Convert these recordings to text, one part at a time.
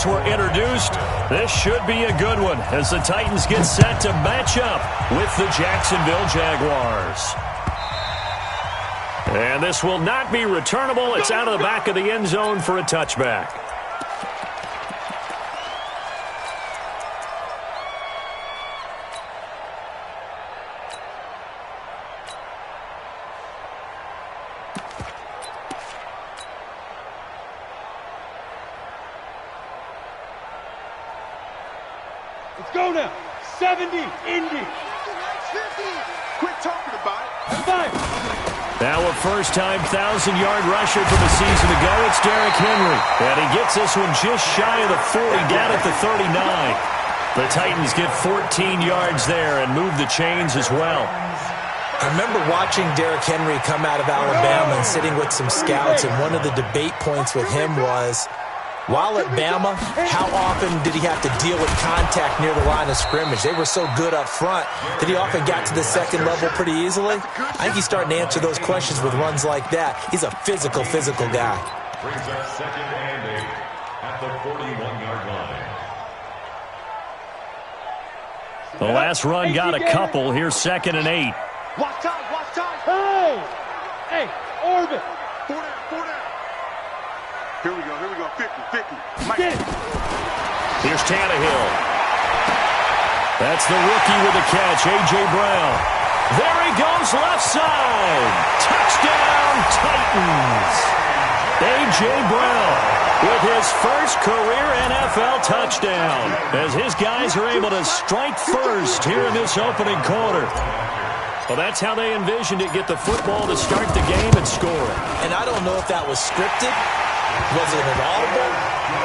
were introduced. This should be a good one as the Titans get set to match up with the Jacksonville Jaguars. And this will not be returnable. It's out of the back of the end zone for a touchback. Let's go now. 70, Indy. Quit talking about it. 5. Now a first-time 1,000-yard rusher for the season to go. It's Derrick Henry. And he gets this one just shy of the 40, down at the 39. The Titans get 14 yards there and move the chains as well. I remember watching Derrick Henry come out of Alabama and sitting with some scouts, and one of the debate points with him was, while at Bama, how often did he have to deal with contact near the line of scrimmage? They were so good up front that he often got to the second level pretty easily. I think he's starting to answer those questions with runs like that. He's a physical guy. Brings up second and 8 at the 41-yard line. The last run got a couple. Here's second and 8. Watch time, watch time. Hey, orbit. 4 down. Here we go, 50. Mike. Here's Tannehill. That's the rookie with the catch, A.J. Brown. There he goes, left side. Touchdown, Titans. A.J. Brown with his first career NFL touchdown as his guys are able to strike first here in this opening quarter. Well, that's how they envisioned it, get the football to start the game and score it. And I don't know if that was scripted. Was it an audible?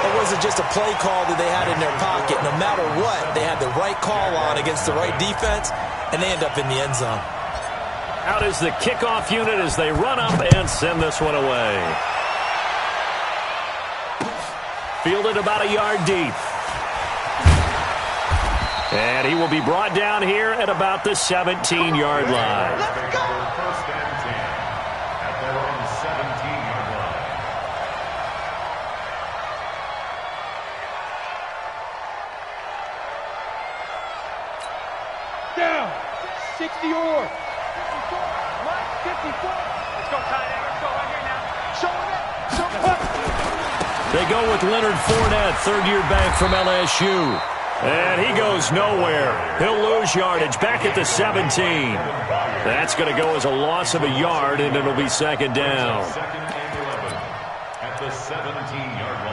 Or was it just a play call that they had in their pocket? No matter what, they had the right call on against the right defense, and they end up in the end zone. Out is the kickoff unit as they run up and send this one away. Fielded about a yard deep. And he will be brought down here at about the 17-yard line. Let's go! First and 10 at their own 17-yard line. Down. 60 or. 54. Let's go, tight end. Let's go right here now. Show it. They go with Leonard Fournette, third-year back from LSU. And he goes nowhere. He'll lose yardage back at the 17. That's going to go as a loss of a yard, and it'll be second down. Second and 11 at the 17-yard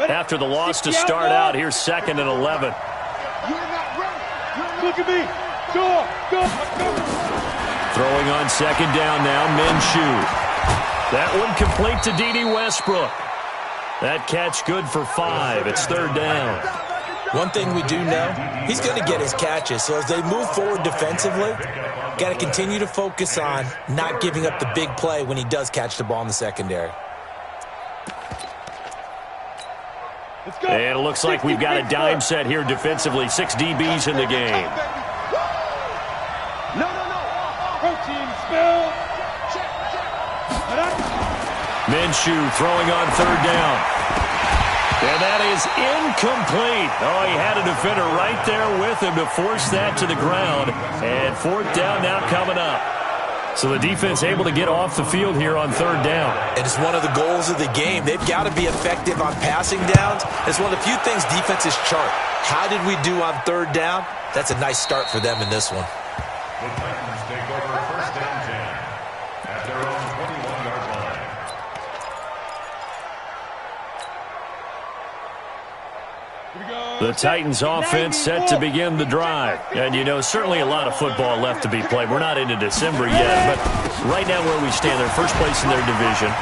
line. After the loss to start out, here's second and 11. Look at me. Go. Throwing on second down now, Minshew. That one complete to D.D. Westbrook. That catch good for 5. It's third down. One thing we do know, he's going to get his catches. So as they move forward defensively, got to continue to focus on not giving up the big play when he does catch the ball in the secondary. And it looks like we've got a dime set here defensively. 6 DBs in the game. No. Protein spill. Minshew throwing on third down. And that is incomplete. Oh, he had a defender right there with him to force that to the ground. And fourth down now coming up. So the defense able to get off the field here on third down. And it's one of the goals of the game. They've got to be effective on passing downs. It's one of the few things defenses chart. How did we do on third down? That's a nice start for them in this one. The Titans take over first and 10 at their own 21-yard line. The Titans offense set to begin the drive. And, you know, certainly a lot of football left to be played. We're not into December yet, but right now where we stand, they're first place in their division.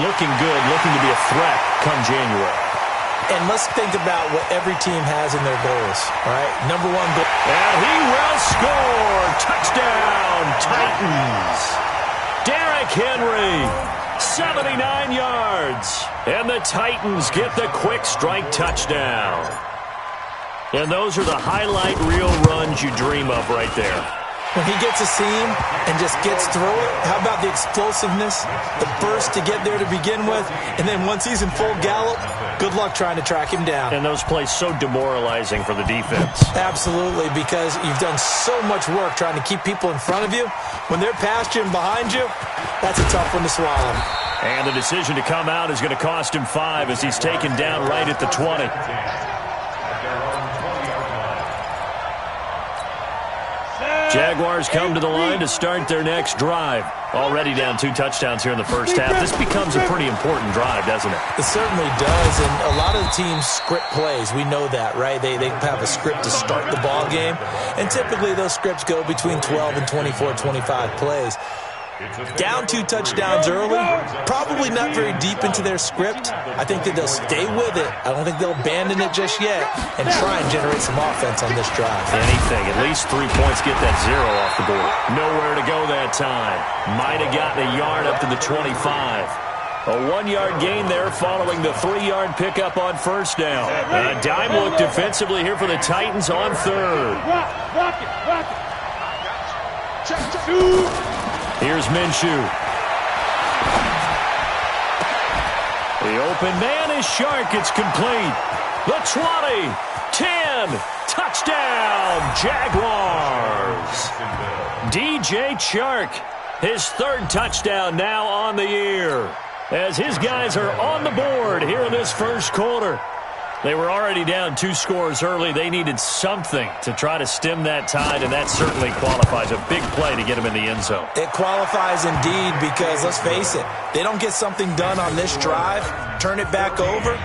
Looking good, looking to be a threat come January. And let's think about what every team has in their goals, all right? Number one goal. And he will score. Touchdown, Titans. Derrick Henry, 79 yards. And the Titans get the quick strike touchdown. And those are the highlight reel runs you dream of right there. when he gets a seam and just gets through it, how about the explosiveness, the burst to get there to begin with, and then once he's in full gallop, good luck trying to track him down. And those plays so demoralizing for the defense. Absolutely, because you've done so much work trying to keep people in front of you. When they're past you and behind you, that's a tough one to swallow. And the decision to come out is going to cost him 5 as he's taken down right at the 20. Jaguars come to the line to start their next drive. Already down 2 touchdowns here in the first half. This becomes a pretty important drive, doesn't it? It certainly does, and a lot of the teams script plays. We know that, right? They have a script to start the ball game, and typically those scripts go between 12 and 24, 25 plays. Down 2 touchdowns early, probably not very deep into their script. I think that they'll stay with it. I don't think they'll abandon it just yet and try and generate some offense on this drive. Anything, at least 3 points, get that 0 off the board. Nowhere to go that time. Might have gotten a yard up to the 25. A 1-yard gain there following the 3-yard pickup on first down. A dime look defensively here for the Titans on third. Rock it. Here's Minshew. The open man is Shark. It's complete. The 20, 10, touchdown, Jaguars. DJ Chark, his 3rd touchdown now on the year. As his guys are on the board here in this first quarter. They were already down 2 scores early. They needed something to try to stem that tide, and that certainly qualifies. A big play to get him in the end zone. It qualifies indeed because, let's face it, they don't get something done on this drive, turn it back over,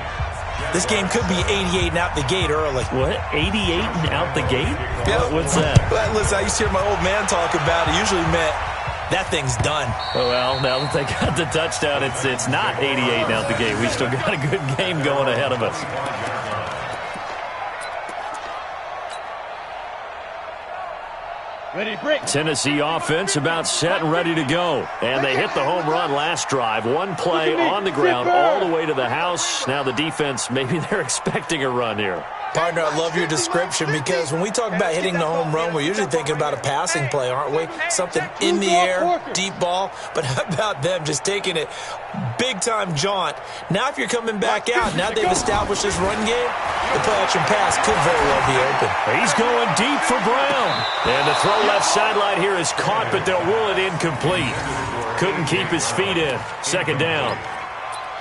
this game could be 88 and out the gate early. What? 88 and out the gate? Yeah. What's that? Well, listen, I used to hear my old man talk about it. Usually meant that thing's done. Well, now that they got the touchdown, it's not 88 and out the gate. We still got a good game going ahead of us. Ready, break. Tennessee offense about set and ready to go. And they hit the home run last drive. 1 play on the ground all the way to the house. Now the defense, maybe they're expecting a run here. Partner, I love your description because when we talk about hitting the home run, we're usually thinking about a passing play, aren't we? Something in the air, deep ball. But how about them just taking it big-time jaunt? Now if you're coming back out, now they've established this run game, the play-action pass could very well be open. He's going deep for Brown. And the throw left sideline here is caught, but they'll rule it incomplete. Couldn't keep his feet in. 2nd down.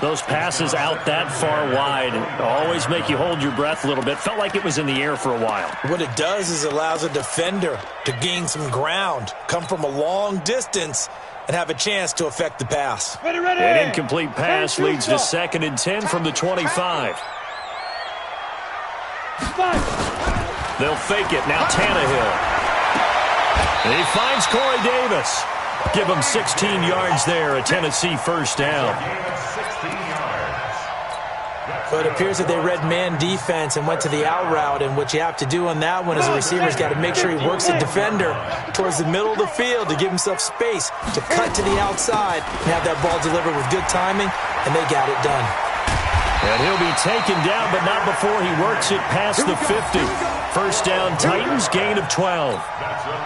Those passes out that far wide always make you hold your breath a little bit. Felt like it was in the air for a while. What it does is it allows a defender to gain some ground, come from a long distance, and have a chance to affect the pass. Ready. An incomplete pass leads to 2nd and 10 from the 25. They'll fake it. Now Tannehill. And he finds Corey Davis. Give him 16 yards there, a Tennessee first down. But it appears that they read man defense and went to the out route, and what you have to do on that one is the receiver's got to make sure he works the defender towards the middle of the field to give himself space to cut to the outside and have that ball delivered with good timing, and they got it done. And he'll be taken down, but not before he works it past the 50. First down, Titans, gain of 12.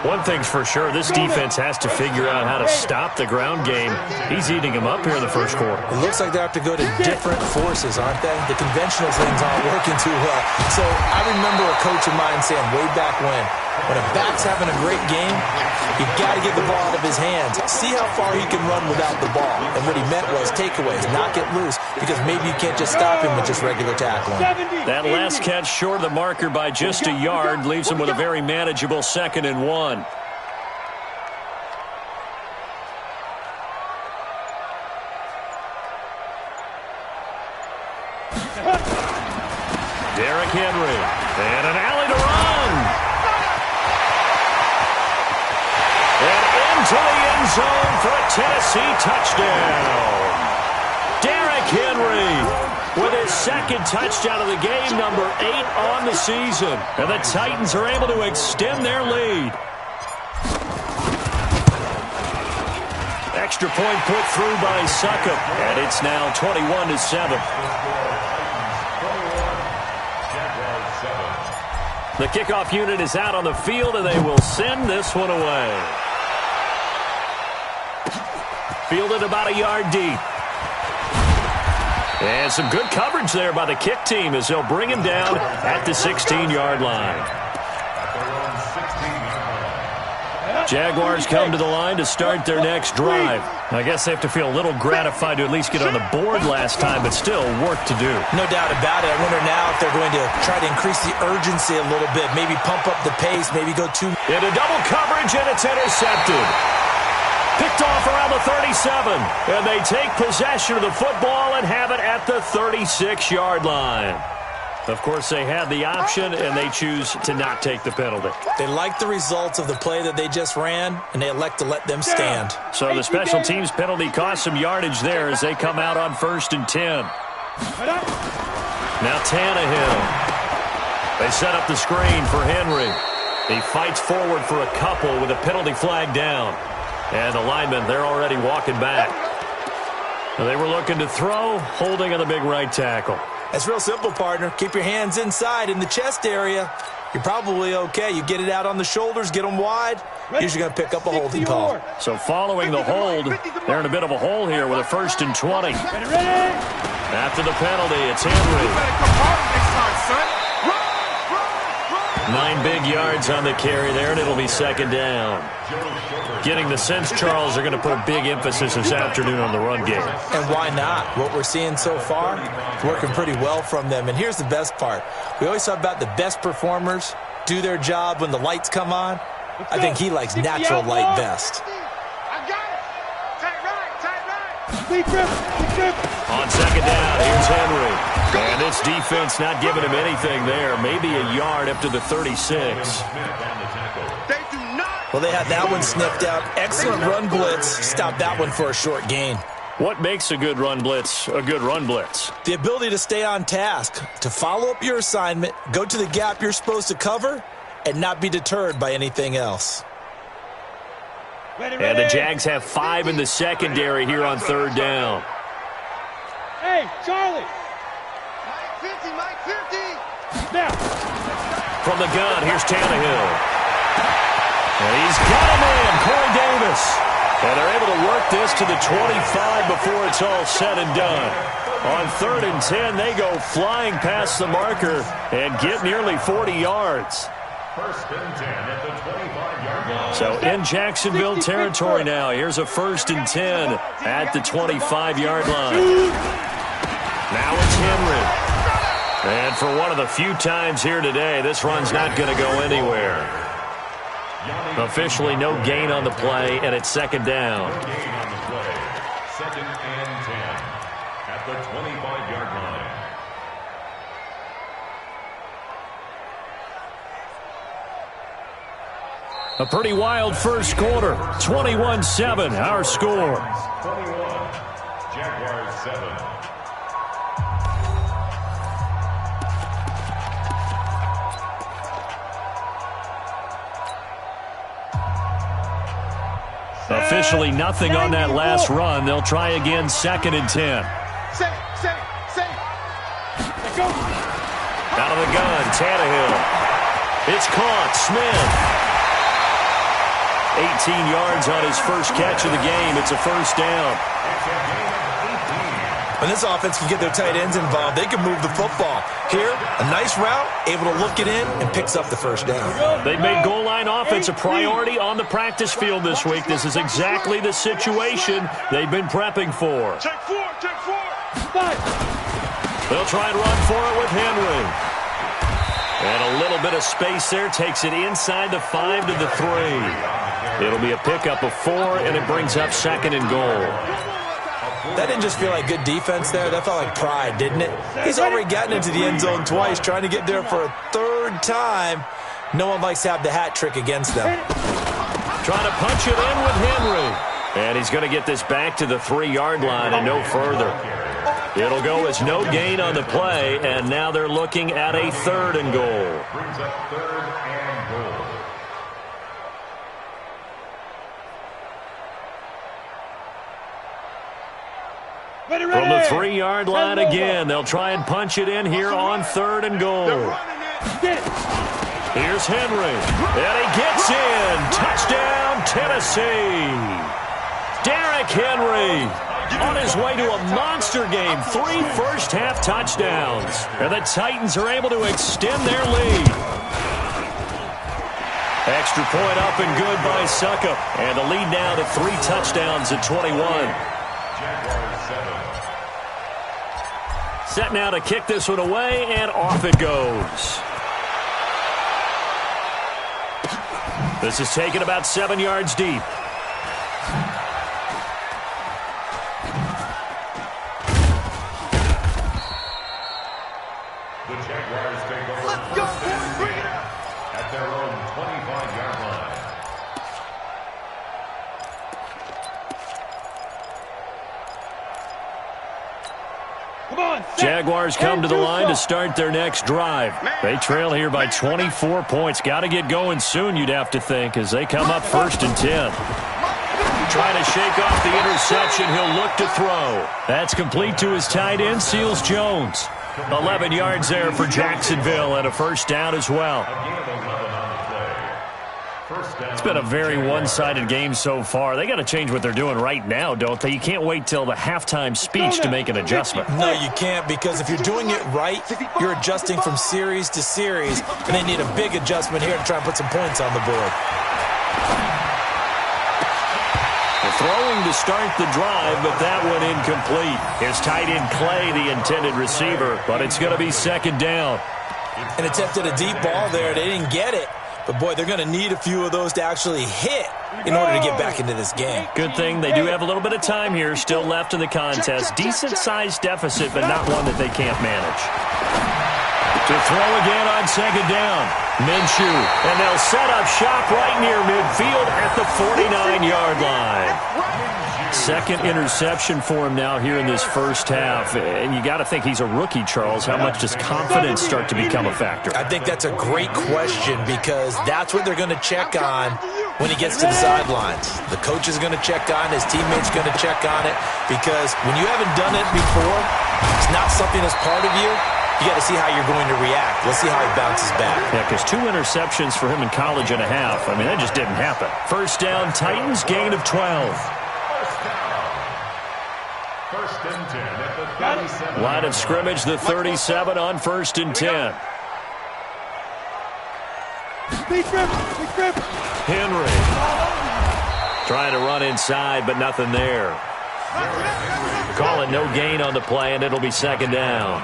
One thing's for sure, this defense has to figure out how to stop the ground game. He's eating them up here in the first quarter. It looks like they have to go to different forces, aren't they? The conventional things aren't working too well. So I remember a coach of mine saying way back when a back's having a great game, you've got to get the ball out of his hands. See how far he can run without the ball. And what he meant was takeaways, knock it loose, because maybe you can't just stop him with just regular tackling. That last catch short of the marker by just a yard leaves him with a very manageable 2nd and 1. Derrick Henry. And an alley to run. And into the end zone for a Tennessee touchdown. Derrick Henry with his 2nd touchdown of the game, number 8 on the season. And the Titans are able to extend their lead. Extra point put through by Succop. And it's now 21-7. The kickoff unit is out on the field, and they will send this one away. Fielded about a yard deep. And some good coverage there by the kick team as they'll bring him down at the 16-yard line. Jaguars come to the line to start their next drive. I guess they have to feel a little gratified to at least get on the board last time, but still work to do. No doubt about it. I wonder now if they're going to try to increase the urgency a little bit, maybe pump up the pace, maybe go too. Into double coverage, and it's intercepted. Picked off around the 37, and they take possession of the football and have it at the 36-yard line. Of course, they had the option, and they choose to not take the penalty. They like the results of the play that they just ran, and they elect to let them stand. So the special teams penalty cost some yardage there as they come out on 1st and 10. Now Tannehill. They set up the screen for Henry. He fights forward for a couple with a penalty flag down. And the linemen, they're already walking back. They were looking to throw, holding on the big right tackle. That's real simple, partner. Keep your hands inside in the chest area. You're probably okay. You get it out on the shoulders, get them wide. Usually going to pick up a holding call. So following the hold, they're in a bit of a hole here with a 1st and 20. After the penalty, it's Henry. 9 big yards on the carry there, and it'll be 2nd down. Getting the sense, Charles, they're going to put a big emphasis this afternoon on the run game. And why not? What we're seeing so far, working pretty well from them. And here's the best part. We always talk about the best performers do their job when the lights come on. I think he likes natural light best. On 2nd down, here's Henry. And this defense not giving him anything there. Maybe a yard up to the 36. Well, they had that one sniffed out. Excellent run blitz. Stop that one for a short gain. What makes a good run blitz a good run blitz? The ability to stay on task, to follow up your assignment, go to the gap you're supposed to cover, and not be deterred by anything else. And the Jags have 5 in the secondary here on 3rd down. Hey, Charlie. Mike 50. Now. From the gun, here's Tannehill. And he's got him in, Corey Davis. And they're able to work this to the 25 before it's all said and done. On 3rd and 10, they go flying past the marker and get nearly 40 yards. 1st and 10 at the 25-yard line. So in Jacksonville territory now. Here's a 1st and 10 at the 25-yard line. Now it's Henry. And for one of the few times here today, this run's not going to go anywhere. Officially no gain on the play, and it's 2nd down. No gain on the play. 2nd and 10 at the 25-yard line. A pretty wild first quarter. 21-7, our score. 21. Jaguars 7. Officially nothing on that last run. They'll try again 2nd and 10. Out of the gun, Tannehill. It's caught, Smith. 18 yards on his first catch of the game. It's a 1st down. When this offense can get their tight ends involved, they can move the football. Here, a nice route, able to look it in, and picks up the 1st down. They've made goal line offense a priority on the practice field this week. This is exactly the situation they've been prepping for. Check 4. They'll try and run for it with Henry. And a little bit of space there takes it inside the 5 to the 3. It'll be a pickup of 4, and it brings up 2nd and goal. That didn't just feel like good defense there. That felt like pride, didn't it? He's already gotten into the end zone twice, trying to get there for a 3rd time. No one likes to have the hat trick against them. Trying to punch it in with Henry. And he's going to get this back to the 3-yard line and no further. It'll go as no gain on the play, and now they're looking at a 3rd and goal. Brings up 3rd and goal. From the 3-yard line again, they'll try and punch it in here on 3rd and goal. Here's Henry, and he gets in. Touchdown, Tennessee. Derrick Henry on his way to a monster game. 3 first-half touchdowns. And the Titans are able to extend their lead. Extra point up and good by Succop. And the lead now to 3 touchdowns at 21. Set now to kick this one away, and off it goes. This is taken about 7 yards deep. The Jaguars take over. Let's go, boys, bring it up! At their own 25-yard line. Come on, Jaguars come to the line to start their next drive. They trail here by 24 points. Got to get going soon, you'd have to think, as they come up 1st and 10. Trying to shake off the interception. He'll look to throw. That's complete to his tight end, Seals Jones. 11 yards there for Jacksonville, and a first down as well. It's been a very one-sided game so far. They got to change what they're doing right now, don't they? You can't wait till the halftime speech to make an adjustment. No, you can't, because if you're doing it right, you're adjusting from series to series, and they need a big adjustment here to try and put some points on the board. Throwing to start the drive, but that one incomplete. His tight end Clay, the intended receiver, but it's going to be 2nd down. And attempted a deep ball there. They didn't get it. But, boy, they're going to need a few of those to actually hit in order to get back into this game. Good thing they do have a little bit of time here still left in the contest. Decent-sized deficit, but not one that they can't manage. To throw again on 2nd down. Minshew, and they'll set up shop right near midfield at the 49-yard line. 2nd interception for him now here in this first half. And you got to think he's a rookie, Charles. How much does confidence start to become a factor? I think that's a great question, because that's what they're going to check on when he gets to the sidelines. The coach is going to check on, his teammates going to check on it, because when you haven't done it before, it's not something that's part of you. You got to see how you're going to react. Let's see how he bounces back. Yeah, because 2 interceptions for him in college and a half. I mean, that just didn't happen. First down, Titans, gain of 12. First and 10 at the 37. Line of scrimmage, the 37 on 1st and 10. Big grip. Henry. Trying to run inside, but nothing there. Calling no gain on the play, and it'll be 2nd down.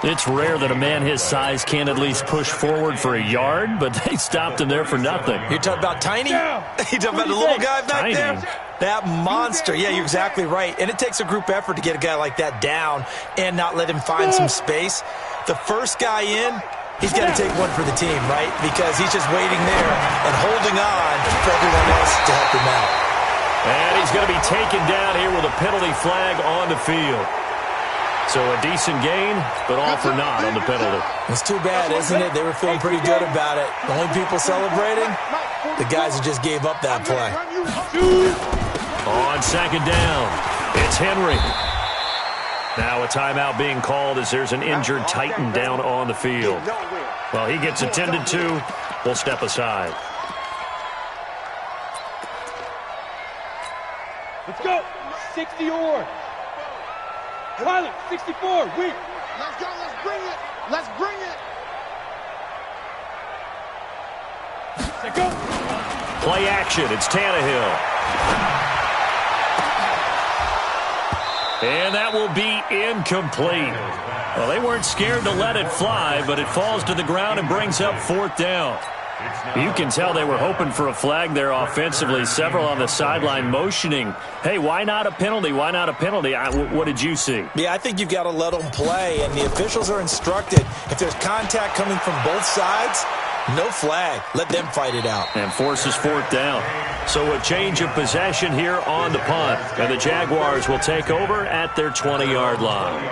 It's rare that a man his size can't at least push forward for a yard, but they stopped him there for nothing. You're talking about Tiny? You're talking about the little guy back there? That monster. Yeah, you're exactly right. And it takes a group effort to get a guy like that down and not let him find some space. The first guy in, he's got to take one for the team, right? Because he's just waiting there and holding on for everyone else to help him out. And he's going to be taken down here with a penalty flag on the field. So a decent gain, but all for naught on the penalty. It's too bad, isn't it? They were feeling pretty good about it. The only people celebrating, the guys who just gave up that play. On 2nd down, it's Henry. Now a timeout being called as there's an injured Titan down on the field. Well, he gets attended to. We'll step aside. Let's go. 60 or. Pilot, 64, weak. Let's go, let's bring it. Let's bring it. Let's go. Play action, it's Tannehill. And that will be incomplete. Well, they weren't scared to let it fly, but it falls to the ground and brings up 4th down. You can tell they were hoping for a flag there offensively. Several on the sideline motioning, hey, why not a penalty? Why not a penalty? What did you see? Yeah, I think you've got to let them play, and the officials are instructed. If there's contact coming from both sides, no flag. Let them fight it out. And forces 4th down. So a change of possession here on the punt. And the Jaguars will take over at their 20-yard line.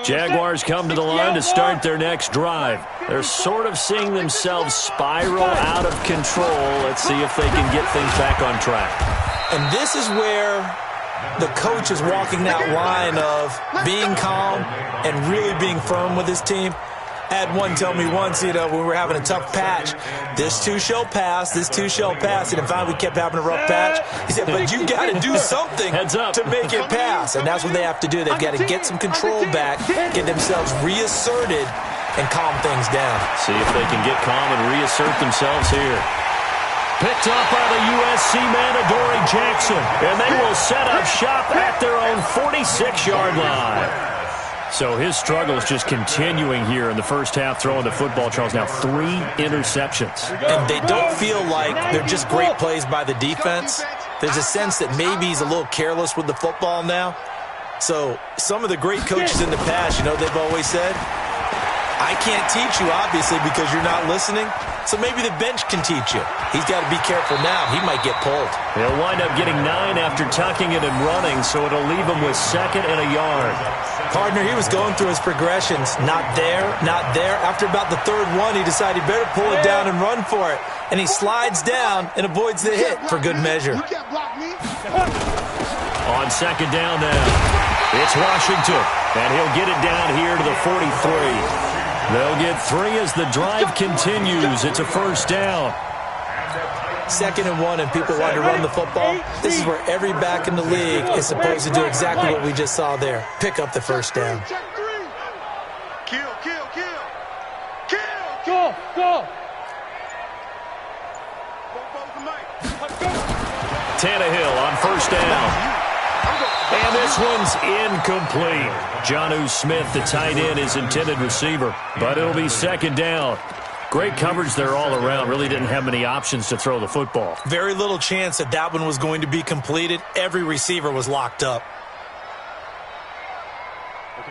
Jaguars come to the line to start their next drive. They're sort of seeing themselves spiral out of control. Let's see if they can get things back on track. And this is where the coach is walking that line of being calm and really being firm with his team. I had one tell me once, when we were having a tough patch, this too shall pass, this too shall pass. And finally we kept having a rough patch. He said, but you got to do something to make it pass. And that's what they have to do. They've got to get some control back, get themselves reasserted, and calm things down. See if they can get calm and reassert themselves here. Picked up by the USC man, Adoree Jackson. And they will set up shop at their own 46-yard line. So his struggle is just continuing here in the first half, throwing the football. Charles, now 3 interceptions. And they don't feel like they're just great plays by the defense. There's a sense that maybe he's a little careless with the football now. So some of the great coaches in the past, they've always said, I can't teach you, obviously, because you're not listening. So maybe the bench can teach you. He's got to be careful now. He might get pulled. He'll wind up getting 9 after tucking it and running, so it'll leave him with 2nd and a yard. Partner, he was going through his progressions. Not there, not there. After about the 3rd one, he decided he better pull it down and run for it. And he slides down and avoids the hit for good measure. On 2nd down now, it's Washington, and he'll get it down here to the 43. They'll get 3 as the drive continues. It's a 1st down. 2nd and 1, and people want to run the football. This is where every back in the league is supposed to do exactly what we just saw there. Pick up the 1st down. Kill. Go. Tannehill on 1st down. And this one's incomplete. Jonnu Smith, the tight end, is intended receiver. But it'll be 2nd down. Great coverage there all around. Really didn't have many options to throw the football. Very little chance that one was going to be completed. Every receiver was locked up.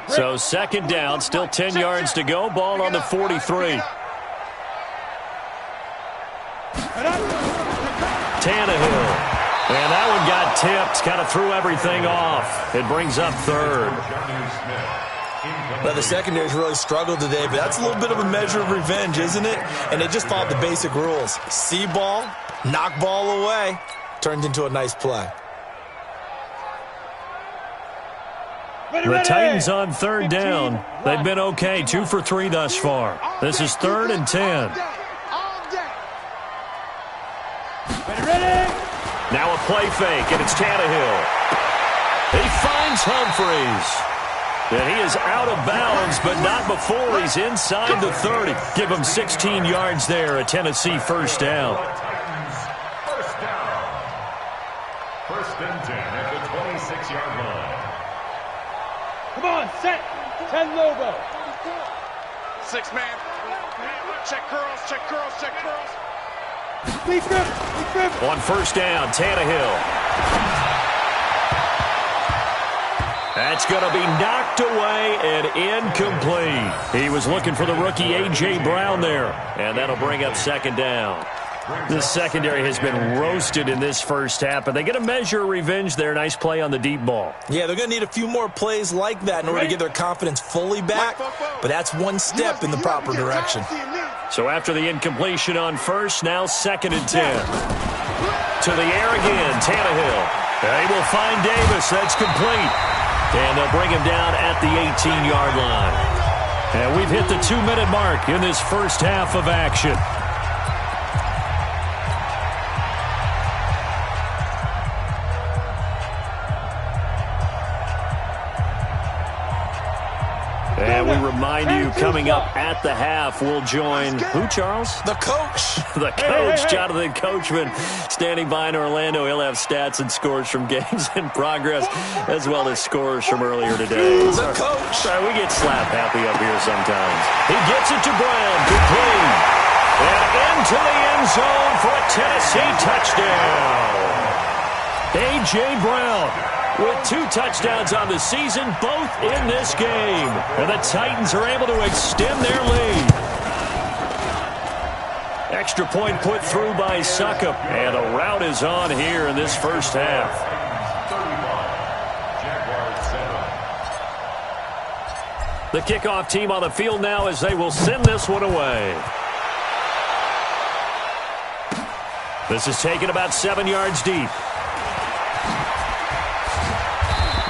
So 2nd down, still 10 yards to go. Ball on the 43. Tannehill. And that one got tipped, kind of threw everything off. It brings up 3rd. Well, the secondary's really struggled today, but that's a little bit of a measure of revenge, isn't it? And they just followed the basic rules. See ball, knock ball away, turned into a nice play. The Titans on 3rd down. They've been okay, 2 for 3 thus far. This is 3rd and 10. Now a play fake, and it's Tannehill. He finds Humphries. And he is out of bounds, but not before he's inside the 30. Give him 16 yards there, a Tennessee 1st down. 1st and 10 at the 26-yard line. Come on, set. 10 Lobo. 6 man. Check curls. Lead grip. On 1st down, Tannehill. That's going to be knocked away and incomplete. He was looking for the rookie A.J. Brown there, and that'll bring up 2nd down. The secondary has been roasted in this first half, but they get a measure of revenge there. Nice play on the deep ball. Yeah, they're going to need a few more plays like that in order to get their confidence fully back, but that's one step in the proper direction. So after the incompletion on 1st, now 2nd and 10. To the air again, Tannehill. They will find Davis. That's complete. And they'll bring him down at the 18-yard line. And we've hit the 2-minute mark in this first half of action. And we remind you, coming up at the half, we'll join who, Charles? The coach. The coach, Jonathan Coachman, standing by in Orlando. He'll have stats and scores from games in progress, as well as scores from earlier today. The coach. Sorry, we get slap happy up here sometimes. He gets it to Brown, complete. And into the end zone for a Tennessee touchdown. A.J. Brown with 2 touchdowns on the season, both in this game. And the Titans are able to extend their lead. Extra point put through by Succop. And a rout is on here in this first half. 35, Jaguars 7. The kickoff team on the field now as they will send this one away. This is taken about 7 yards deep.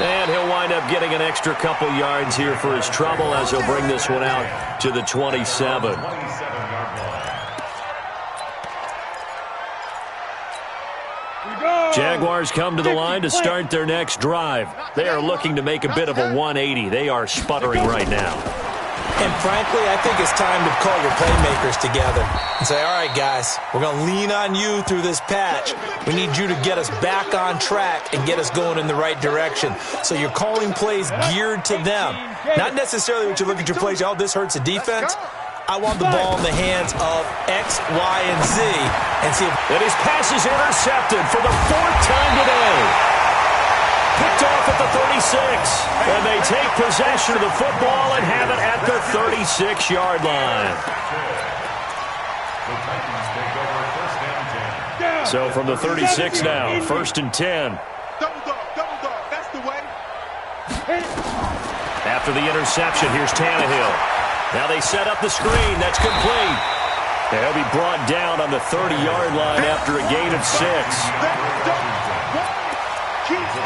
And he'll wind up getting an extra couple yards here for his trouble as he'll bring this one out to the 27. Jaguars come to the line to start their next drive. They are looking to make a bit of a 180. They are sputtering right now. And frankly, I think it's time to call your playmakers together and say, all right, guys, we're going to lean on you through this patch. We need you to get us back on track and get us going in the right direction. So you're calling plays geared to them. Not necessarily what you look at your plays, oh, this hurts the defense. I want the ball in the hands of X, Y, and Z and see if... And his pass is intercepted for the 4th time today. Picked off at the 36. And they take possession of the football and have it at the 36-yard line. So from the 36 now, 1st and 10. Double dog, that's the way. After the interception, here's Tannehill. Now they set up the screen. That's complete. They'll be brought down on the 30-yard line after a gain of 6.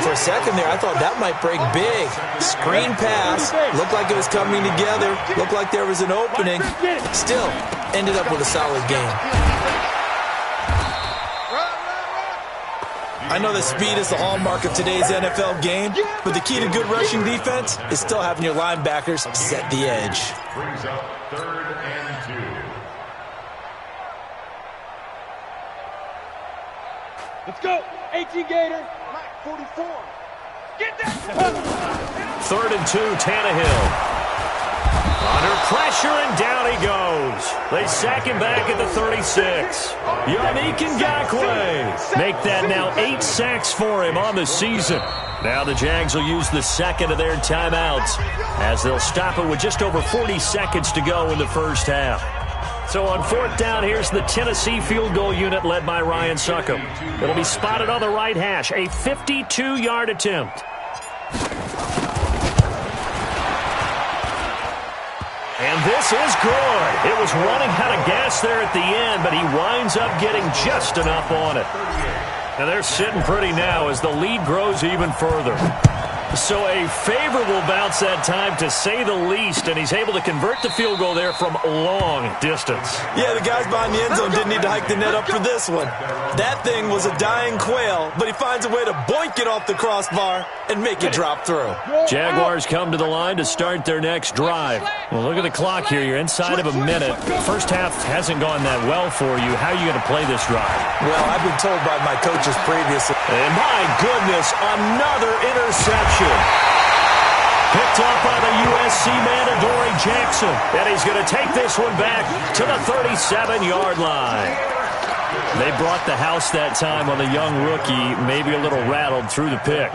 For a second there, I thought that might break big. Screen pass. Looked like it was coming together. Looked like there was an opening. Still, ended up with a solid game. I know that speed is the hallmark of today's NFL game, but the key to good rushing defense is still having your linebackers set the edge. Brings up 3rd and 2. Let's go. 18 Gator. 44. Get that. 3rd and 2, Tannehill. Under pressure, and down he goes. They sack him back at the 36. Yannick Ngakoue. Make that now 8 sacks for him on the season. Now the Jags will use the 2nd of their timeouts as they'll stop it with just over 40 seconds to go in the first half. So on 4th down, here's the Tennessee field goal unit led by Ryan Succop. It'll be spotted on the right hash, a 52-yard attempt. And this is good. It was running out of gas there at the end, but he winds up getting just enough on it. And they're sitting pretty now as the lead grows even further. So a favorable bounce that time, to say the least, and he's able to convert the field goal there from long distance. Yeah, the guys behind the end zone didn't need to hike the net up for this one. That thing was a dying quail, but he finds a way to boink it off the crossbar and make it drop through. Jaguars come to the line to start their next drive. Well, look at the clock here. You're inside of a minute. First half hasn't gone that well for you. How are you going to play this drive? Well, I've been told by my coaches previously. And my goodness, another interception. Picked up by the USC man, Adoree Jackson. And he's going to take this one back to the 37-yard line. They brought the house that time on the young rookie, maybe a little rattled through the pick.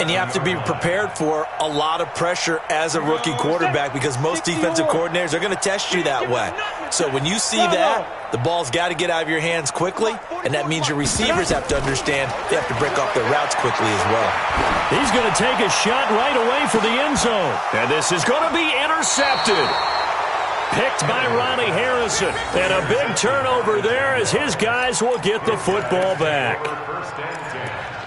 And you have to be prepared for a lot of pressure as a rookie quarterback because most defensive coordinators are going to test you that way. So when you see that, the ball's got to get out of your hands quickly, and that means your receivers have to understand they have to break off their routes quickly as well. He's going to take a shot right away for the end zone. And this is going to be intercepted. Picked by Ronnie Harrison. And a big turnover there as his guys will get the football back.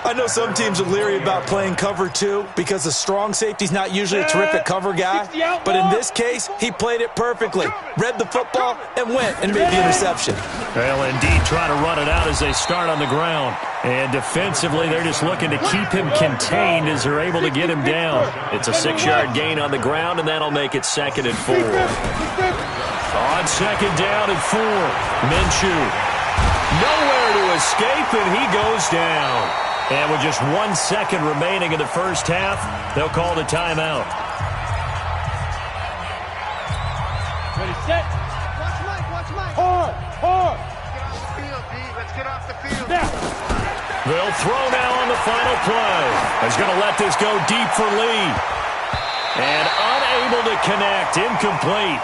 I know some teams are leery about playing cover 2 because the strong safety's not usually a terrific cover guy. But in this case, he played it perfectly. Read the football and went and made the interception. Well, indeed, try to run it out as they start on the ground. And defensively, they're just looking to keep him contained as they're able to get him down. It's a 6-yard gain on the ground, and that'll make it 2nd and 4. On 2nd down and 4, Minshew. Nowhere to escape, and he goes down. And with just 1 second remaining in the first half, they'll call the timeout. Ready, set. Watch Mike. Hard. Get off the field, D. Let's get off the field. Now. They'll throw now on the final play. He's going to let this go deep for Lee. And unable to connect, incomplete.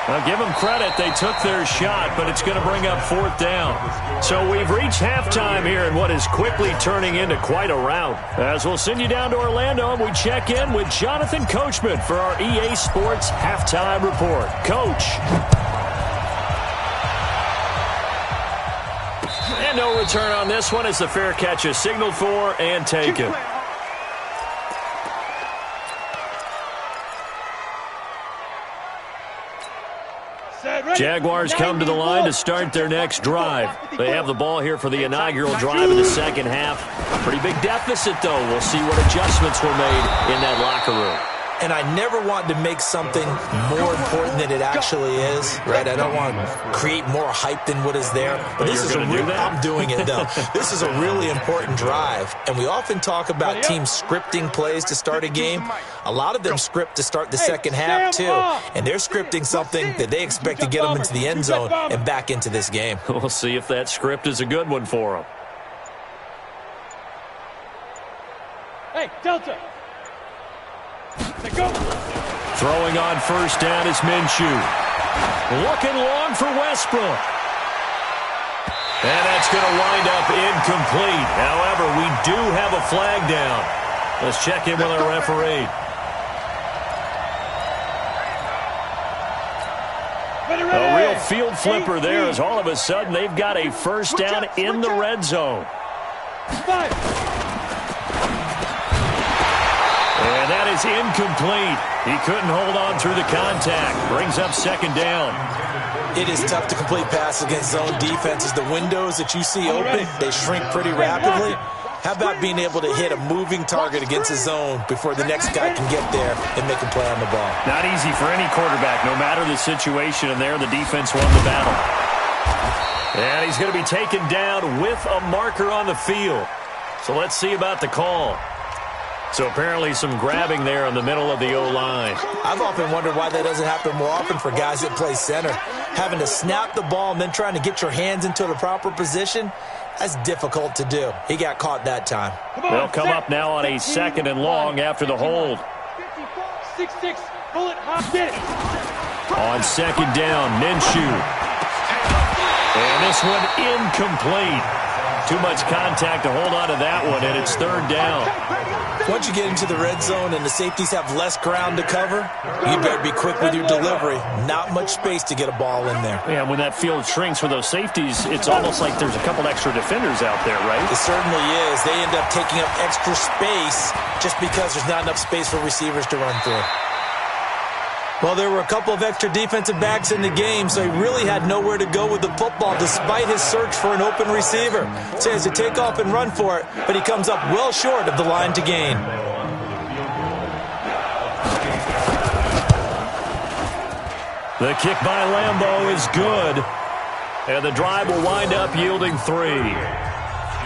Well, give them credit. They took their shot, but it's going to bring up 4th down. So we've reached halftime here in what is quickly turning into quite a rout. As we'll send you down to Orlando, and we check in with Jonathan Coachman for our EA Sports Halftime Report. Coach. And no return on this one as the fair catch is signaled for and taken. Jaguars come to the line to start their next drive. They have the ball here for the inaugural drive of the second half. Pretty big deficit, though. We'll see what adjustments were made in that locker room. And I never want to make something more important than it actually is, right? I don't want to create more hype than what is there. But this is I'm doing it, though. This is a really important drive. And we often talk about teams scripting plays to start a game. A lot of them script to start the second half, too. And they're scripting something that they expect to get them into the end zone and back into this game. We'll see if that script is a good one for them. Hey, Delta. Go. Throwing on first down is Minshew. Looking long for Westbrook. And that's going to wind up incomplete. However, we do have a flag down. Let's check in with our referee. A real field flipper there as all of a sudden they've got a first down in the red zone. And that is incomplete. He couldn't hold on through the contact. Brings up second down. It is tough to complete passes against zone defenses. The windows that you see open, they shrink pretty rapidly. How about being able to hit a moving target against a zone before the next guy can get there and make a play on the ball? Not easy for any quarterback, no matter the situation. And there, the defense won the battle. And he's going to be taken down with a marker on the field. So let's see about the call. So apparently some grabbing there in the middle of the O-line. I've often wondered why that doesn't happen more often for guys that play center. Having to snap the ball and then trying to get your hands into the proper position, that's difficult to do. He got caught that time. They'll come up now on a second and long after the hold. 6-6, bullet hop, get it. On second down, Minshew. And this one incomplete. Too much contact to hold on to that one, and it's third down. Once you get into the red zone and the safeties have less ground to cover, you better be quick with your delivery. Not much space to get a ball in there. Yeah, when that field shrinks with those safeties, it's almost like there's a couple extra defenders out there, right? It certainly is. They end up taking up extra space just because there's not enough space for receivers to run through. Well, there were a couple of extra defensive backs in the game, so he really had nowhere to go with the football despite his search for an open receiver. So he has to take off and run for it, but he comes up well short of the line to gain. The kick by Lambeau is good, and the drive will wind up yielding 3.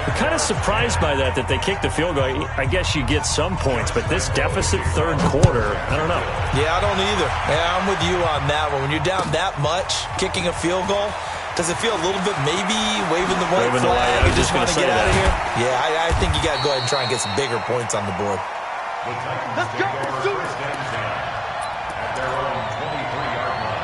I'm kind of surprised by that they kicked the field goal. I guess you get some points, but this deficit third quarter, I don't know. Yeah, I don't either. Yeah, I'm with you on that one. When you're down that much, kicking a field goal, does it feel a little bit maybe waving the white flag? You just want to get out of here? Yeah, I think you got to go ahead and try and get some bigger points on the board. Let's go. At their own 23-yard line.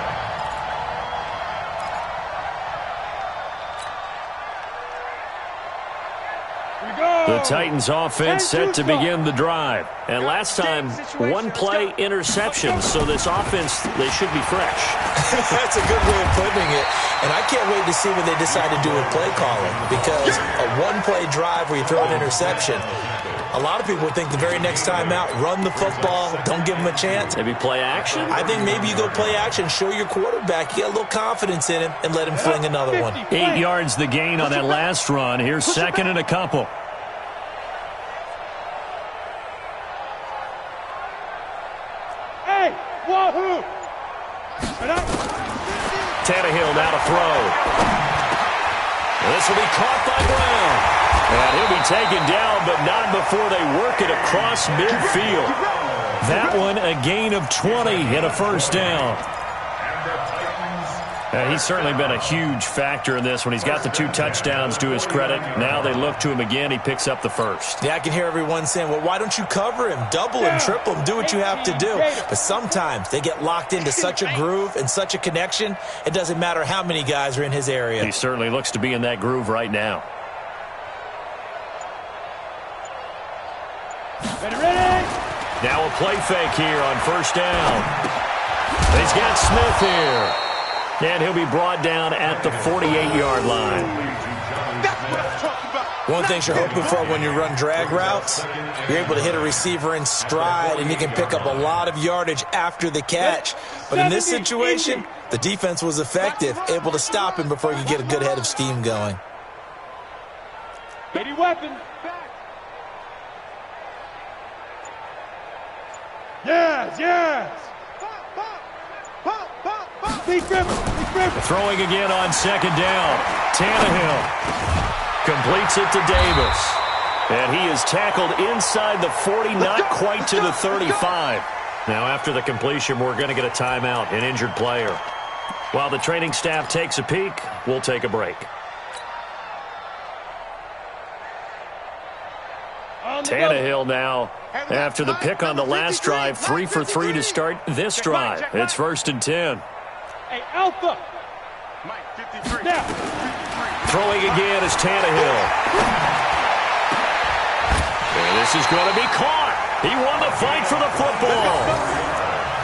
The Titans offense set to begin the drive. And last time, one play interception. So this offense, they should be fresh. That's a good way of putting it. And I can't wait to see what they decide to do with play calling. Because a one-play drive where you throw an interception, a lot of people think the very next time out, run the football, don't give them a chance. Maybe play action? I think maybe you go play action, show your quarterback, you get a little confidence in him, and let him fling another one. 8 yards the gain on that last run. Here's second and a couple. Wahoo! Tannehill now to throw. This will be caught by Brown. And he'll be taken down, but not before they work it across midfield. That one a gain of 20 and a first down. He's certainly been a huge factor in this when he's got the 2 touchdowns to his credit. Now they look to him again. He picks up the first. Yeah, I can hear everyone saying, well, why don't you cover him? Double him, triple him, do what you have to do. But sometimes they get locked into such a groove and such a connection, it doesn't matter how many guys are in his area. He certainly looks to be in that groove right now. Ready? Now a play fake here on first down. He's got Smith here. And he'll be brought down at the 48-yard line. That's what I'm talking about. One thing you're hoping for when you run drag routes, you're able to hit a receiver in stride, and you can pick up a lot of yardage after the catch. But in this situation, the defense was effective, able to stop him before he could get a good head of steam going. Ready weapon. Yes, yes. Big grip. Throwing again on second down. Tannehill completes it to Davis. And he is tackled inside the 40, not quite to the 35. Now, after the completion, we're going to get a timeout, an injured player. While the training staff takes a peek, we'll take a break. Tannehill now, after the pick on the last drive, 3 for 3 to start this drive. It's 1st and 10. Hey, Alpha. Now. Throwing again is Tannehill. And this is going to be caught. He won the fight for the football.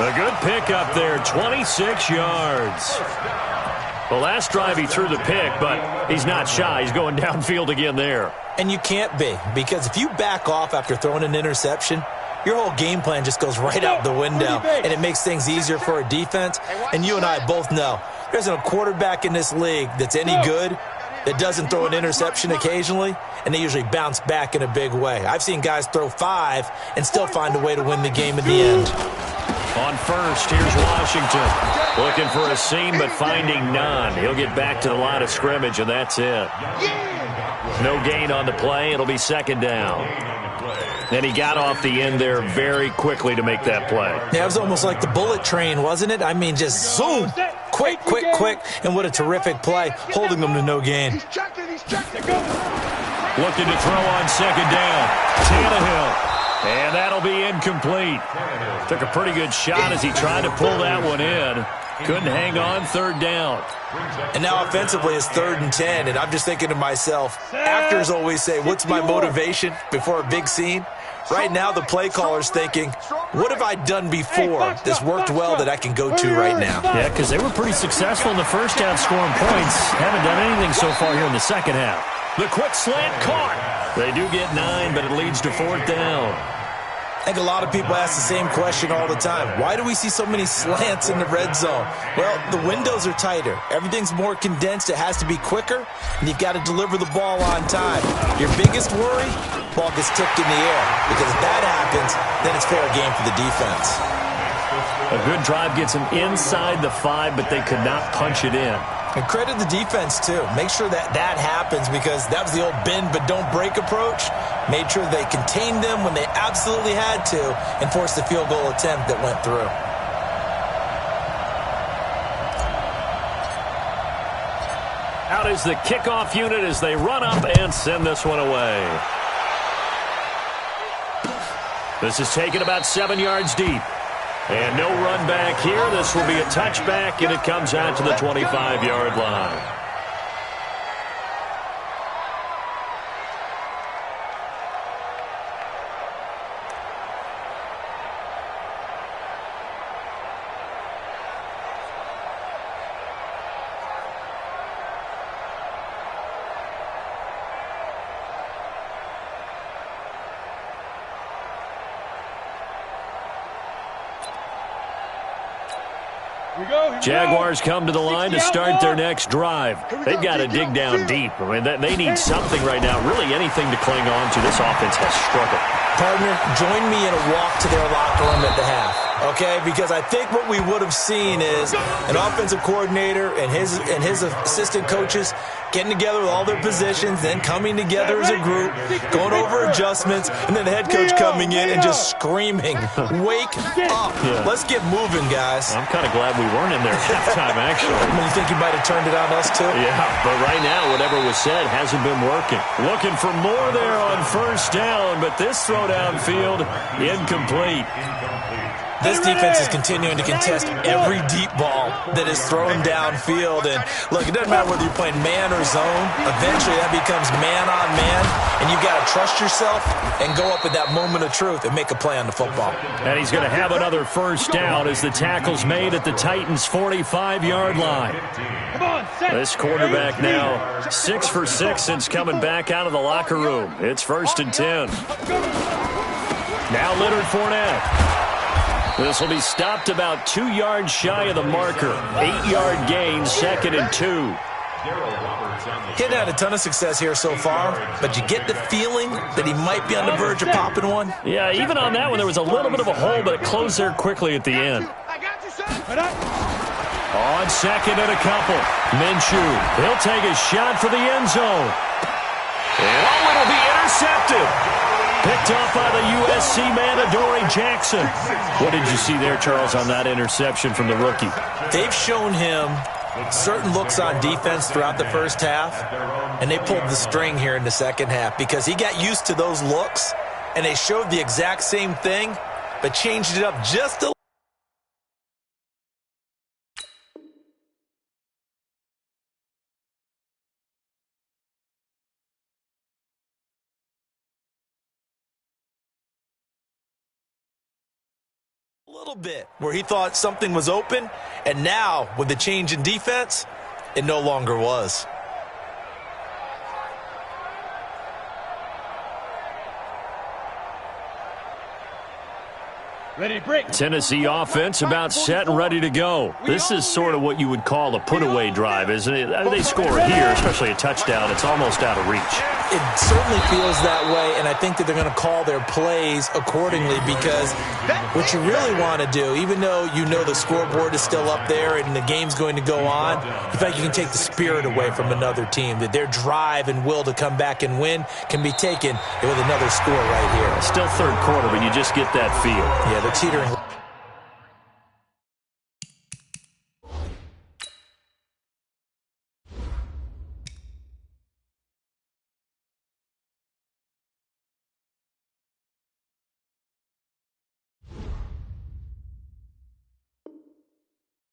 A good pick up there, 26 yards. The last drive he threw the pick, but he's not shy. He's going downfield again there. And you can't be, because if you back off after throwing an interception, your whole game plan just goes right out the window, and it makes things easier for a defense. And you and I both know there's a quarterback in this league that's any good that doesn't throw an interception occasionally, and they usually bounce back in a big way. I've seen guys throw 5 and still find a way to win the game in the end. On first, here's Washington. Looking for a seam, but finding none. He'll get back to the line of scrimmage, and that's it. No gain on the play. It'll be 2nd down. And he got off the end there very quickly to make that play. Yeah, it was almost like the bullet train, wasn't it? I mean, just zoom. Quick, quick, quick. And what a terrific play, holding them to no gain. Looking to throw on 2nd down. Tannehill. And that'll be incomplete. Took a pretty good shot as he tried to pull that one in. Couldn't hang on, 3rd down. And now offensively it's 3rd and 10, and I'm just thinking to myself, actors always say, what's my motivation before a big scene? Right now the play caller's thinking, what have I done before that's worked well that I can go to right now? Yeah, because they were pretty successful in the first half scoring points. Haven't done anything so far here in the second half. The quick slant caught. They do get 9, but it leads to 4th down. I think a lot of people ask the same question all the time. Why do we see so many slants in the red zone? Well, the windows are tighter. Everything's more condensed. It has to be quicker, and you've got to deliver the ball on time. Your biggest worry, ball gets tipped in the air, because if that happens, then it's fair game for the defense. A good drive gets them inside the 5, but they could not punch it in. And credit the defense, too. Make sure that happens, because that was the old bend but don't break approach. Made sure they contained them when they absolutely had to and forced the field goal attempt that went through. Out is the kickoff unit as they run up and send this one away. This is taken about 7 yards deep. And no run back here. This will be a touchback, and it comes out to the 25-yard line. Jaguars come to the line to start their next drive. They've got to dig down deep. I mean, they need something right now, really anything to cling on to. This offense has struggled. Partner, join me in a walk to their locker room at the half, okay? Because I think what we would have seen is an offensive coordinator and his assistant coaches getting together with all their positions, then coming together as a group, going over adjustments, and then the head coach coming in and just screaming, wake up. Yeah. Let's get moving, guys. I'm kind of glad we weren't in there at halftime, actually. You think you might have turned it on us, too? Yeah, but right now, whatever was said hasn't been working. Looking for more there on 1st down, but this throw downfield. Incomplete. This defense is continuing to contest every deep ball that is thrown downfield. And, look, it doesn't matter whether you're playing man or zone. Eventually, that becomes man-on-man, and you've got to trust yourself and go up at that moment of truth and make a play on the football. And he's going to have another first down as the tackle's made at the Titans' 45-yard line. This quarterback now 6 for 6 since coming back out of the locker room. It's 1st and 10. Now Leonard Fournette. This will be stopped about 2 yards shy of the marker. 8-yard gain, 2nd and 2. He hadn't had a ton of success here so far, but you get the feeling that he might be on the verge of popping one. Yeah, even on that one, there was a little bit of a hole, but it closed there quickly at the end. On 2nd and a couple. Minshew, he'll take a shot for the end zone. And it'll be intercepted. Picked off by the USC man, Adoree Jackson. What did you see there, Charles, on that interception from the rookie? They've shown him certain looks on defense throughout the first half, and they pulled the string here in the second half because he got used to those looks, and they showed the exact same thing, but changed it up just a little bit, where he thought something was open, and now with the change in defense, it no longer was. Ready to break. Tennessee offense about set and ready to go. This is sort of what you would call a put-away drive, isn't it? They score here, especially a touchdown. It's almost out of reach. It certainly feels that way, and I think that they're going to call their plays accordingly because what you really want to do, even though you know the scoreboard is still up there and the game's going to go on, you feel like you can take the spirit away from another team, that their drive and will to come back and win can be taken with another score right here. Still third quarter, but you just get that feel. Yeah, they're teetering.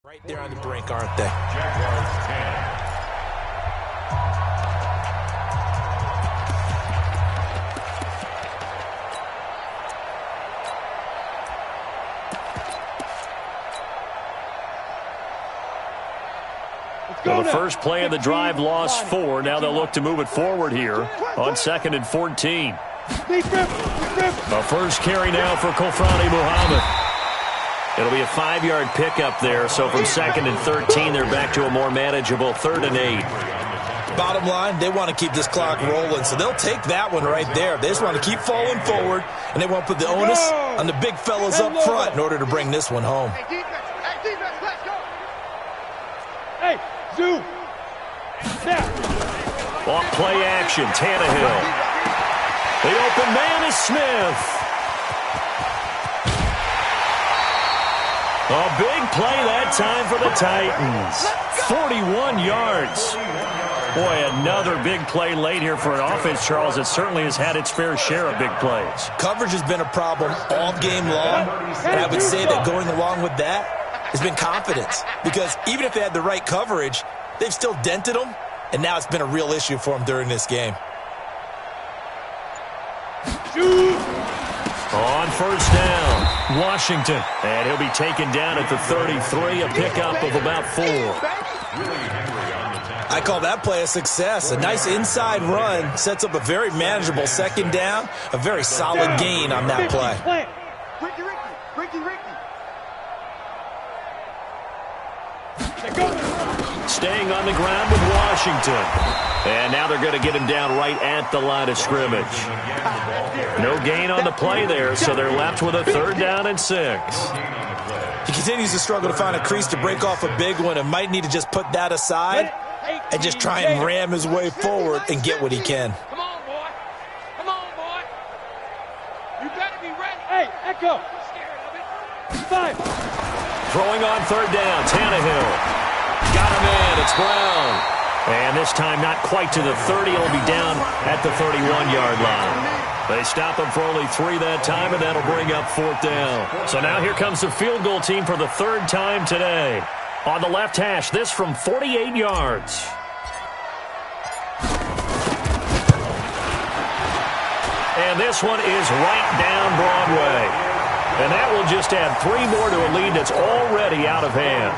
Right there on the brink, aren't they? Jaguars 10. Well, the first play of the drive lost 4. Now they'll look to move it forward here on 2nd and 14. A first carry now for Kofrani Muhammad. It'll be a 5-yard pickup there, so from 2nd and 13, they're back to a more manageable 3rd and 8. Bottom line, they want to keep this clock rolling, so they'll take that one right there. They just want to keep falling forward, and they want to put the onus on the big fellas up front in order to bring this one home. Hey, defense, let's go. Hey, Zoo. Off play action, Tannehill. The open man is Smith. A big play that time for the Titans. 41 yards. Boy, another big play late here for an offense, Charles, that certainly has had its fair share of big plays. Coverage has been a problem all game long, and I would say that going along with that has been confidence. Because even if they had the right coverage, they've still dented them, and now it's been a real issue for them during this game. On first down, Washington. And he'll be taken down at the 33, a pickup of about 4. I call that play a success. A nice inside run sets up a very manageable 2nd down, a very solid gain on that play. Staying on the ground with Washington. And now they're going to get him down right at the line of scrimmage. No gain on the play there, so they're left with a 3rd down and 6. He continues to struggle to find a crease to break off a big one and might need to just put that aside and just try and ram his way forward and get what he can. Come on, boy. Come on, boy. You better be ready. Hey, Echo. I'm scared of it. 5. Throwing on 3rd down, Tannehill. Got him in, it's Brown. And this time not quite to the 30, it'll be down at the 31-yard line. They stop him for only 3 that time, and that'll bring up 4th down. So now here comes the field goal team for the 3rd time today. On the left hash, this from 48 yards. And this one is right down Broadway. And that will just add 3 more to a lead that's already out of hand.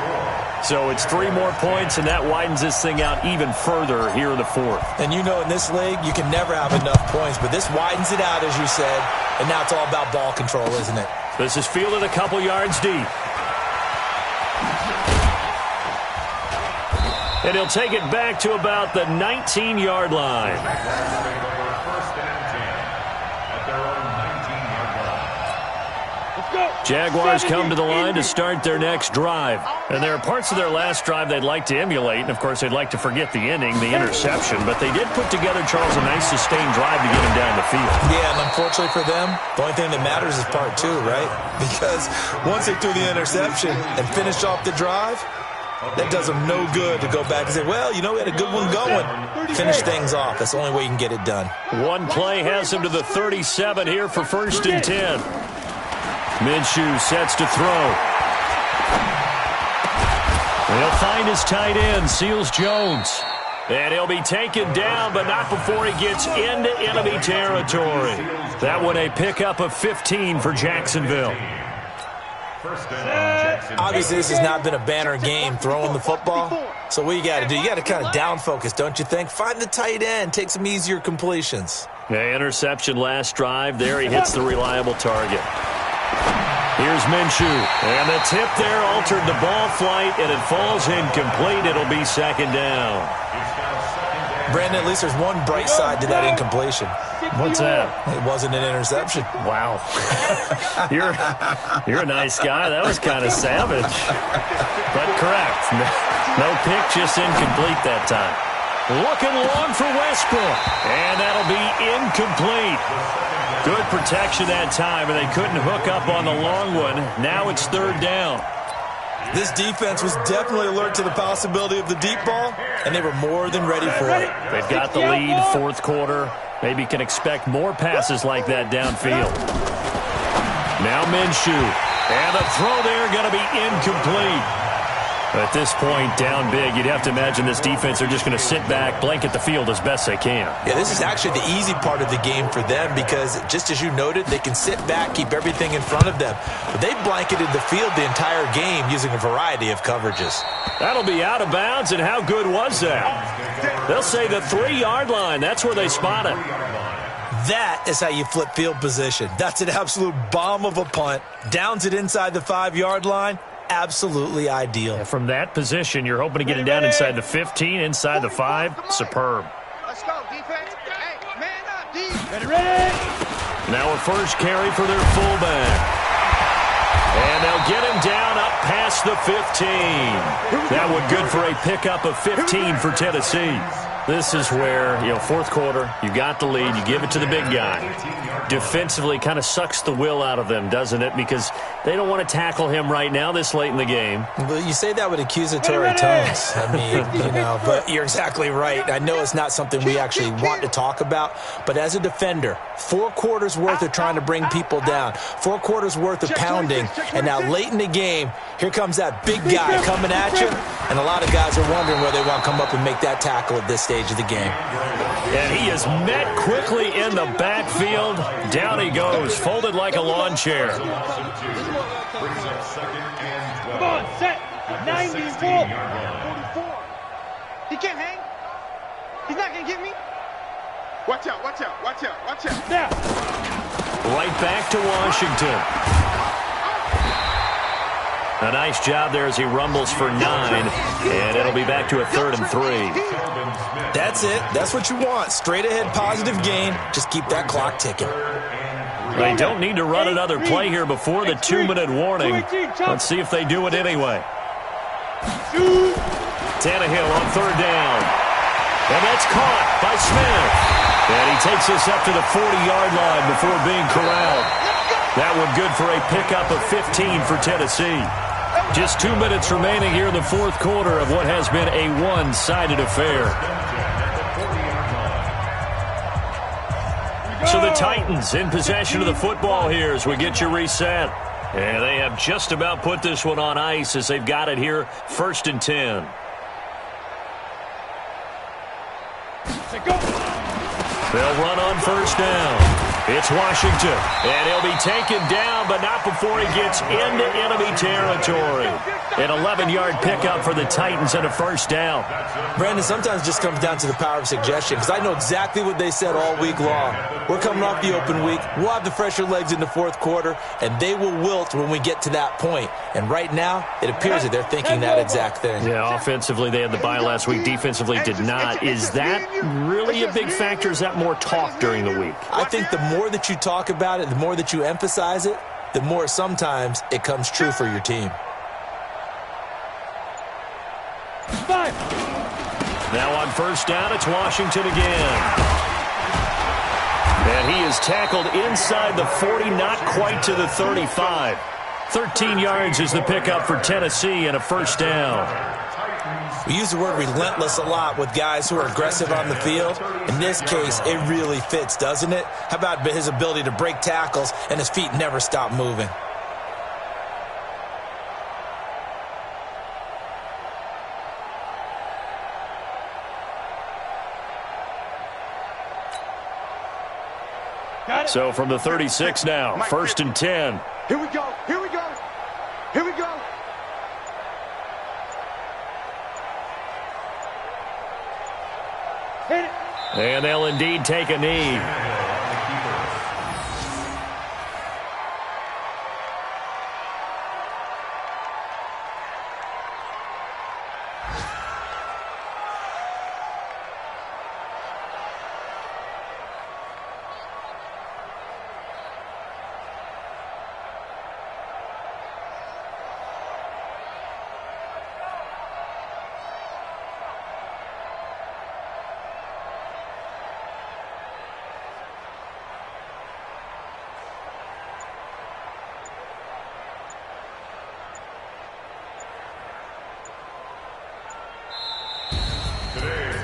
So it's 3 more points, and that widens this thing out even further here in the 4th. And you know in this league, you can never have enough points, but this widens it out, as you said, and now it's all about ball control, isn't it? This is fielded a couple yards deep. And he'll take it back to about the 19-yard line. Jaguars come to the line to start their next drive. And there are parts of their last drive they'd like to emulate. And, of course, they'd like to forget the ending, the interception. But they did put together, Charles, a nice sustained drive to get him down the field. Yeah, and unfortunately for them, the only thing that matters is part 2, right? Because once they threw the interception and finished off the drive, that does them no good to go back and say, well, you know, we had a good one going. Finish things off. That's the only way you can get it done. One play has him to the 37 here for 1st and 10. Minshew sets to throw. He'll find his tight end, Seals Jones. And he'll be taken down, but not before he gets into enemy territory. That one a pickup of 15 for Jacksonville. Obviously, this has not been a banner game throwing the football. So what you got to do, you got to kind of down focus, don't you think? Find the tight end, take some easier completions. Yeah, interception last drive. There he hits the reliable target. Here's Minshew. And the tip there altered the ball flight, and it falls incomplete. It'll be 2nd down. Brandon, at least there's one bright side to that incompletion. What's that? It wasn't an interception. Wow. You're a nice guy. That was kind of savage. But correct. No pick, just incomplete that time. Looking long for Westbrook. And that'll be incomplete. Good protection that time, and they couldn't hook up on the long one. Now it's 3rd down. This defense was definitely alert to the possibility of the deep ball, and they were more than ready for it. They've got the lead, 4th quarter. Maybe can expect more passes like that downfield. Now Minshew. And the throw there going to be incomplete. At this point, down big, you'd have to imagine this defense are just going to sit back, blanket the field as best they can. Yeah, this is actually the easy part of the game for them because, just as you noted, they can sit back, keep everything in front of them. But they blanketed the field the entire game using a variety of coverages. That'll be out of bounds, and how good was that? They'll say the 3-yard line. That's where they spot it. That is how you flip field position. That's an absolute bomb of a punt. Downs it inside the 5-yard line. Absolutely ideal. And from that position, you're hoping to get it down inside the 15, inside the 5. Superb. Let's go, defense. Hey, man up, D. Ready. Now a first carry for their fullback. And they'll get him down up past the 15. That one good for a pickup of 15 for Tennessee. This is where, 4th quarter, you got the lead, you give it to the big guy. Defensively kind of sucks the will out of them, doesn't it? Because they don't want to tackle him right now this late in the game. Well, you say that with accusatory tones. I mean, but you're exactly right. I know it's not something we actually want to talk about, but as a defender, 4 quarters worth of trying to bring people down, 4 quarters worth of pounding, and now late in the game, here comes that big guy coming at you, and a lot of guys are wondering whether they want to come up and make that tackle at this stage of the game. And he is met quickly in the backfield. Down he goes, folded like a lawn chair. Come on, set. 94. 44. He can't hang. He's not going to get me. Watch out, watch out, watch out, watch out. Now. Right back to Washington. A nice job there as he rumbles for 9, and it'll be back to a 3rd and 3. That's it. That's what you want. Straight ahead positive gain. Just keep that clock ticking. They don't need to run another play here before the 2-minute warning. Let's see if they do it anyway. Tannehill on 3rd down. And that's caught by Smith. And he takes us up to the 40-yard line before being corralled. That one good for a pickup of 15 for Tennessee. Just 2 minutes remaining here in the 4th quarter of what has been a one-sided affair. So the Titans in possession of the football here as we get you reset. And they have just about put this one on ice as they've got it here, 1st and 10. They'll run on 1st down. It's Washington, and he'll be taken down, but not before he gets into enemy territory. An 11-yard pickup for the Titans and a 1st down. Brandon, sometimes it just comes down to the power of suggestion, because I know exactly what they said all week long. We're coming off the open week. We'll have the fresher legs in the 4th quarter, and they will wilt when we get to that point. And right now, it appears that they're thinking that exact thing. Yeah, offensively, they had the bye last week. Defensively, did not. Is that really a big factor? Is that more talk during the week? I think the more that you talk about it, the more that you emphasize it, the more sometimes it comes true for your team. Now on 1st down, it's Washington again. And he is tackled inside the 40, not quite to the 35. 13 yards is the pickup for Tennessee and a 1st down. We use the word relentless a lot with guys who are aggressive on the field. In this case, it really fits, doesn't it? How about his ability to break tackles and his feet never stop moving? So from the 36 now, 1st and 10. Here we go. Here we go. Here we go. Hit it. And they'll indeed take a knee.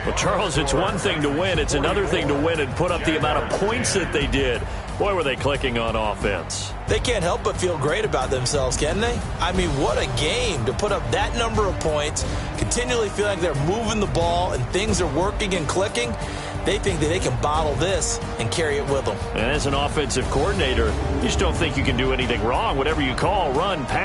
Well, Charles, it's one thing to win. It's another thing to win and put up the amount of points that they did. Boy, were they clicking on offense. They can't help but feel great about themselves, can they? I mean, what a game to put up that number of points, continually feel like they're moving the ball and things are working and clicking. They think that they can bottle this and carry it with them. And as an offensive coordinator, you just don't think you can do anything wrong. Whatever you call, run, pass,